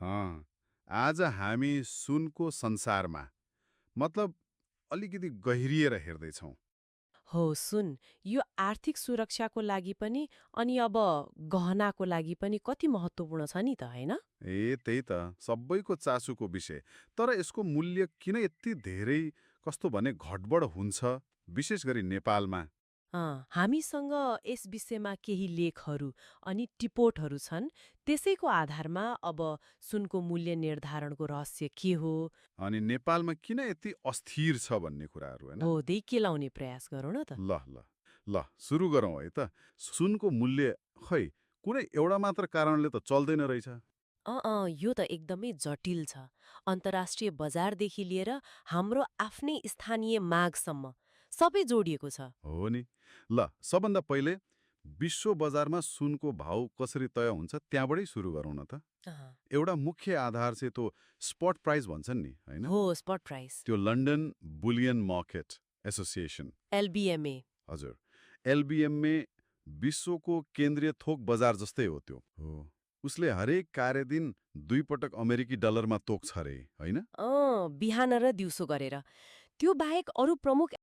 अँ, आज हामी सुनको संसारमा मतलब अलिकति गहिरिएर हेर्दैछौँ। हो सुन, यो आर्थिक सुरक्षाको लागि पनि अनि अब गहनाको लागि पनि कति महत्त्वपूर्ण छ नि त, होइन? त्यही त सबैको चासोको विषय। तर यसको मूल्य किन यति धेरै कस्तो भने घटबड हुन्छ, विशेष गरी नेपालमा? हामीसँग यस विषयमा केही लेखहरू अनि टिपोटहरू छन्। त्यसैको आधारमा अब सुनको मूल्य निर्धारणको रहस्य के हो, अनि नेपालमा किन यति अस्थिर छ भन्ने कुराहरू होइन? हो दे केलाउने प्रयास गरौँ न त। ल ल ल सुरु गरौँ है त। सुनको मूल्य खै कुनै एउटा मात्र कारणले त चल्दैन रहेछ। यो त एकदमै जटिल छ। अन्तर्राष्ट्रिय बजारदेखि लिएर हाम्रो आफ्नै स्थानीय मागसम्म सबै जोडिएको छ। हो नि। ल सबभन्दा पहिले विश्व बजारमा सुनको भाउ कसरी तय हुन्छ त्यहाँबाटै सुरु गरौँ न त। अँ, एउटा मुख्य आधार चाहिँ त्यो स्पट प्राइस भन्छन् नि होइन, हो स्पट प्राइस, त्यो लन्डन बुलियन मार्केट एसोसिएसन। एलबिएमए। हजुर, एलबिएमए विश्वको केन्द्रीय थोक बजार जस्तै हो त्यो हो। उसले हरेक कार्यदिन 2 पटक अमेरिकी डलरमा तोक्छ अरे होइन। बिहान र दिउँसो गरेर। त्यो बाहेक अरू प्रमुख